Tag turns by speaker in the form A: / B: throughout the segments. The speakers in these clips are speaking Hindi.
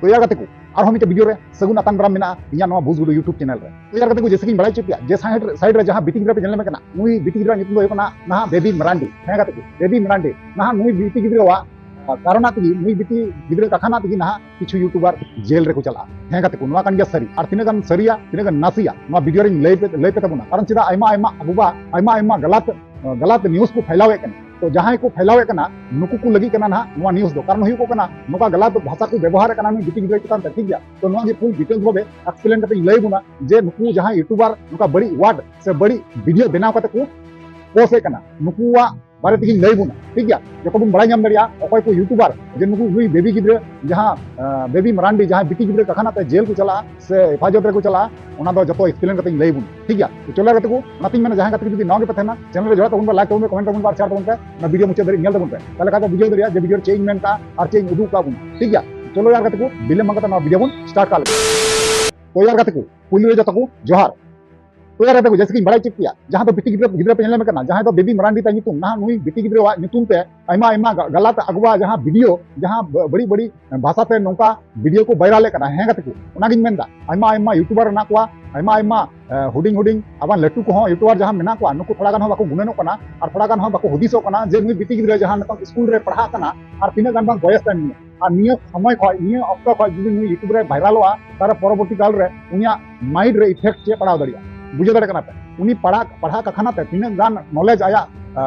A: तो यार को और मिट्टे वीडियो रे सगुन अतांग दाराम मेना इया नवा भूसगुडू यूट्यूब चैनल रे तो यार को जैसे कि बड़ा चुपिया जे साइड रे जहां बीटी गिद्रा पे चैनल में कना नुई बीटी गिद्रा नितुम दो कना ना बेबी मरांडी हे को बेबी मरांडी ना नुई बीटी गिद्रा वा कारणा तगी नुई बीटी गिद्रा कखाना तगी ना किछु यूट्यूबर जेल रे को चला हे को नवा कान गया सरी और तिनेगान सरिया तिनेगान नासिया नवा वीडियो रे लय पे तबना कारण चिदा आयमा आयमा अगुबा आयमा गलत न्यूज़ को फैलावे कना तो जहां को फैलावे कना नुकु को लगी कना ना नवा न्यूज़ दो कारण हुई को कना नोका गलत भाषा को व्यवहार कना नी बीटी गिद्रा चितान ठीक गया तो नवा फुल डिटेल्स होबे एक्सप्लेन करते लय बुना जे नुकु जहां यूट्यूबर नोका बड़ी वर्ड से बड़ी वीडियो बनाव करते को पोसे कना नुकुवा बारे तक लय बुना ठीक गया जो बड़ा नाम दरिया अकय को यूट्यूबर जे नुकु हुई बेबी गिद्रा जहां बेबी मरांडी जहां बीटी गिद्रा कखाना ते जेल को चला से हिफाजत रे को चला ओना दो जतो एक्सप्लेन करते लय बुना ठीक गया तो चला करते को नातिंग मैंने जहां करते जदी नौ के पथेना चैनल रे जोड़ा तबन लाइक तबन कमेंट तबन शेयर तबन ना वीडियो मुचे दरी नेल तबन ताले का वीडियो दरिया जे वीडियो चेंज मेन का और चेंज उदू का बुन ठीक गया चलो यार करते को बिले मंगता ना वीडियो बुन स्टार्ट कर तो यार करते को पुली रे जतो को जोहार तो यार देखो जैसे कि बड़ा चिपिया जहां तो बीटी गिद्रा पे चैनल में करना जहां तो बेबी मरांडी ता नितुम ना नुई बीटी गिद्रा वा नितुम पे आयमा गलत अगवा जहां वीडियो जहां बड़ी भाषा ते नोका वीडियो को वायरल करना हे गते को ओना गिन मेनदा आयमा यूट्यूबर ना को आयमा हुडिंग आबान लट्टू को यूट्यूबर जहां मेना को नुकु थोड़ा गान हो बाको गुनेनो कना और थोड़ा गान हो बाको हुदिसो कना जे नुई बीटी गिद्रा जहां नतम स्कूल रे पढ़ा कना और तीना गान बांग बयस तानी और निय समय खय निय ऑक्टो खय जदी नुई यूट्यूब रे वायरलवा तार परवर्ती काल रे उनिया माइंड रे इफेक्ट चे पड़ाव दरिया बुझे दड़े कना पे उनी पढ़ा कखाना ते तीना गान नॉलेज आया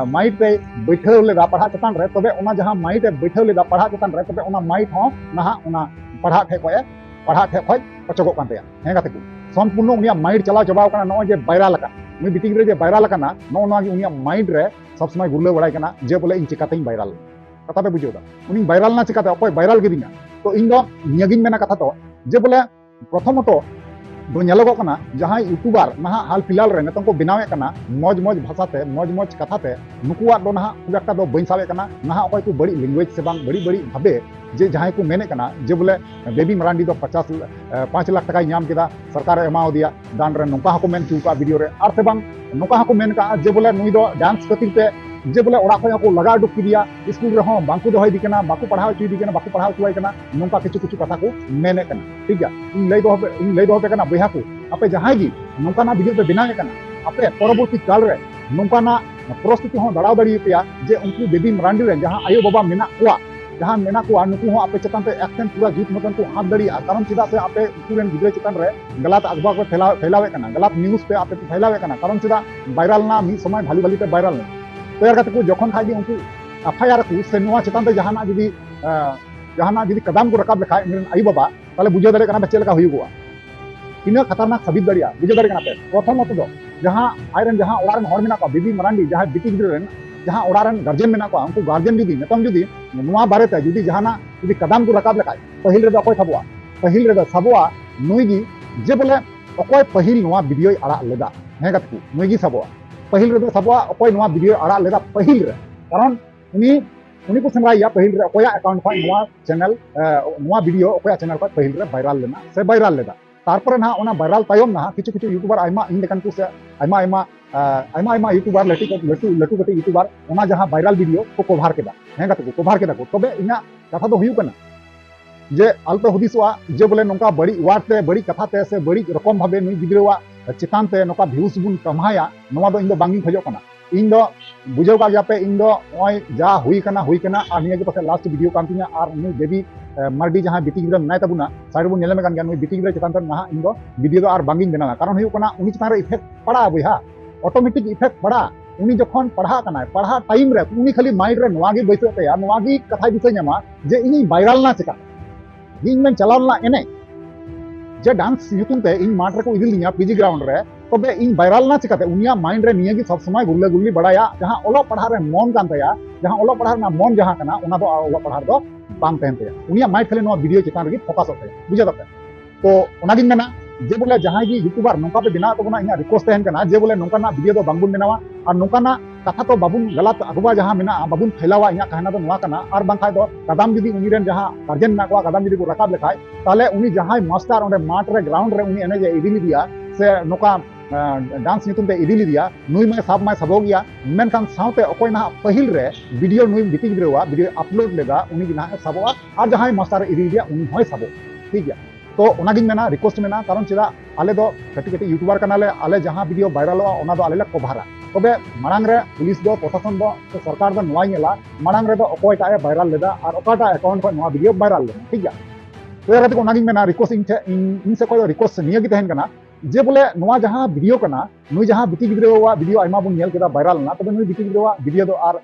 A: माइंड पे बैठे लेदा पढ़ा चतान रे तबे ओना जहां माइंड पे बैठे लेदा पढ़ा चतान रे तबे ओना माइंड हो ना ओना पढ़ा ठे खय पचगो कान तया हे गाते को संपूर्ण उनिया माइंड चला चबाव कना नो जे वायरल का उनी बीटी गिद्रा जे वायरल कना नो ना उनिया माइंड रे सब समय गुरले बड़ाय कना जे बोले इन चिकाते वायरल कथा पे बुझो दा उनी वायरल ना चिकाते अकोय वायरल गिदिना तो इन दो नियगिन मेना कथा तो जे बोले प्रथमतो दो नेलोगो कना जहां यूट्यूबर ना हाल फिलहाल रे नतन को बनावे कना मौज भाषा ते मौज कथा ते नुकुआ दो ना खूब एकटा दो बइन सावे कना ना अकोय को बड़ी लैंग्वेज से बांग बड़ी भाबे जे जहां को मेने कना जे बोले बेबी मरांडी दो 5 लाख टका नाम केदा सरकार एमाओ दिया दान रे नोका को मेन चुका वीडियो रे और से बांग नोका को मेन का जे बोले नुई दो डांस खातिर पे जे बोले ओड़ा खय को लगा डुक दिया स्कूल रे हो बांकु दोहय दिकना बाकु पढ़ाव चुई दिकना बाकु पढ़ाव चुई कना नोका किछु कथा को मेने कना ठीक गया इन लय दो कना बया को आपे जहां गी नोका ना वीडियो पे बनावे कना आपे परवर्ती काल रे नोका ना परिस्थिति हो दड़ाव दड़ी पेया जे उनकु बेबी मरांडी रे जहां आयो बाबा मेना को नुकु हो आपे चतान पे एक्शन पूरा जीत मतन को हाथ दड़ी कारण चिदा से आपे स्टूडेंट गिद्रा चितान रे गलत अखबार को फैलावे कना गलत न्यूज़ पे आपे फैलावे कना कारण चिदा वायरल ना मी समय भाली पे वायरल ना तो यार को जखन खागी उनको एफआईआर को से नवा चितान ते जहाना जुदी कदम को रकाब लेखा मेरे आई बाबा ताले बुझे दड़े कना चेलका हुईगोआ तीना खतरनाक साबित दड़िया बुझे दड़े कना पे प्रथम तो जहां आयरन जहां ओड़ारन हर मेना को बेबी मरांडी जहां बीटी गिद्रा रन जहां ओड़ारन गार्जियन मेना को उनको गार्जियन जुदी नतम जुदी नवा बारे ते जुदी जहाना जुदी कदम को रकाब लेखा पहिल रे अकोय थाबुआ पहिल रे साबुआ नुईगी जे बोले अकोय पहिल नवा वीडियो आड़ा लेदा हे गत को नुईगी साबुआ पहिल रे साबुआ अकोय नवा वीडियो आड़ा लेदा पहिल रे कारण उनी को संग्राया पहिल रे अकोया अकाउंट खा नवा चैनल नवा वीडियो अकोया चैनल पर पहिल रे वायरल लेना से वायरल लेदा तारपर ना ओना वायरल तायम ना किछु यूट्यूबर आयमा इन लेकन को से आयमा यूट्यूबर लटू कटे यूट्यूबर ओना जहां वायरल वीडियो को कवर केदा हे गत को कवर केदा को तबे इना कथा दो हुयु कना जे अल्प हुदिसवा जे बोले नोका बड़ी वार्ड ते बड़ी कथा ते से बड़ी रकम भाबे नुई गिद्रावा चितान ते नोका व्यूज बुन कमाया नोवा दो इन दो बांगी खजो कना इन दो बुझो का गया पे इन दो ओय जा हुई कना और निया के पासे लास्ट वीडियो कान तिना और नुई बेबी मर्डी जहां बीटी गिद्रा नाय तबुना साइड बु नेले में कान गया नुई बीटी गिद्रा चितान ना इन दो वीडियो दो और बांगी देना कारण हुई कना उनी चितान रे इफेक्ट पड़ा बुहा ऑटोमेटिक इफेक्ट पड़ा उनी जखन पढ़ा कना पढ़ा टाइम रे उनी खाली माइंड रे नवागी बैसते या नवागी कथा दिसे नमा जे इनी वायरल ना चिका इन में चलावना एने जे डांस यूट्यूब पे इन माठ रे को इदिल दिया पीजी ग्राउंड रे तबे इन वायरल ना चिकाते उनिया माइंड रे निया की सब समय गुरले गुरली बड़ाया जहां ओलो पढ़ा रे मन कान तया जहां ओलो पढ़ा ना मन जहां कना ओना दो ओलो पढ़ा दो बांग तहन तया उनिया माइंड खाली नो वीडियो चितान रे फोकस होते बुझे दपे तो ओनागिन मेना जे बोले जहां की यूट्यूबर नोका पे बिना तो इन रिक्वेस्ट तहन कना जे बोले नोका ना वीडियो दो बांगबुन बनावा और नोका ना कथा तो बाबुन गलत अगवा जहां मेना बाबुन फैलावा इन कहना तो नवा कना और बांखाय दो कदम जुदी उनी रेन जहां गार्जियन ना को कदम जुदी को रकाब लेखाय ताले उनी जहां मास्टर ओंडे माठ रे ग्राउंड रे उनी एने जे इदिली दिया से नोका डांस नितुम ते इदिली दिया नुई में सबो गया मेनखान साउते अकोय ना पहिल रे वीडियो नुई बीटी गिद्रावा वीडियो अपलोड लेदा उनी ना सबोआ और जहां मास्टर इदिली दिया उनी होय सबो ठीक गया तो ओनागिन मेना रिक्वेस्ट मेना कारण चेदा आले दो कटी कटी यूट्यूबर कनाले आले जहां वीडियो वायरल ओना दो आले ले कभारा तबे मांग रे पुलिस दो प्रशासन दो तो सरकार दो नोआ नेला मांग रे दो अकोयटा वायरल लेदा और अकाटा अकाउंट को नोआ वीडियो वायरल ले ठीक गया तो यार को ओनागिन मेना रिक्वेस्ट इन से कोई रिक्वेस्ट निया की तहन कना जे बोले नोआ जहां वीडियो कना नुई जहां बिटी गिद्रोवा वीडियो आइमा बुन नेल केदा वायरल ना तबे नुई बिटी गिद्रोवा वीडियो दो आर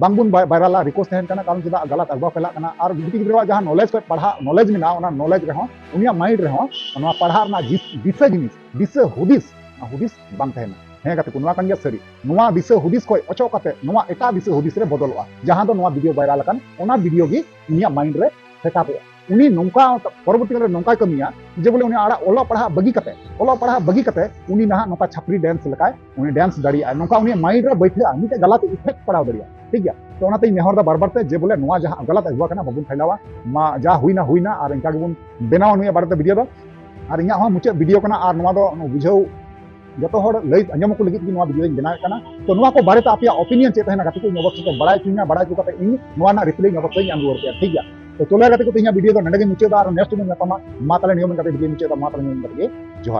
A: बांगबुन वायरल रिक्वेस्ट तहन कना कारण चेदा गलत अगवा फैला कना और बिटी गिद्रोवा जहां नॉलेज को पढ़ा नॉलेज में ना ओना नॉलेज रहो उनिया माइंड रहो नोआ पढ़ा ना दिसे जिनिस दिसे हुदिस हुदिस बांग तहन हे कते कुनवा कान सरी नोआ दिसे हुदिस को अचो कते नोआ एटा दिसे हुदिस रे बदलवा जहां दो नोआ वीडियो वायरल कन ओना वीडियो गी उनिया माइंड रे सेटअप उनी नौका परवर्ती काल नौका कमिया जे बोले उनी आड़ा ओला पढ़ा बगी कते उनी ना नौका छपरी डांस लकाय उनी डांस दाड़िया नौका उनी माइंड रे बैठा मिटे गलत इफेक्ट पड़ाव दाड़िया ठीक गया तो ओनाते नेहर दा बार ते जे बोले नोआ जहां गलत अगवा कना बबुन फैलावा मा जा हुईना और इनका गेबुन बेनाव नुया बारते वीडियो दो और इया मुचे वीडियो कना और नोआ दो बुझाव जो हर लई अंजम को लगित नोआ वीडियो बनाए कना तो नोआ को बारे आपे ओपिनियन चे तहना कते को नबक से बड़ाई चुना बड़ाई चु कते इन नोआ ना रिप्लाई नबक से आम रुआर ठीक गया तो चलो कते को वीडियो दो नडगे मुचे दा और नेक्स्ट में मा ताले नियम कते वीडियो मुचे दा मा ताले नियम करके जोहार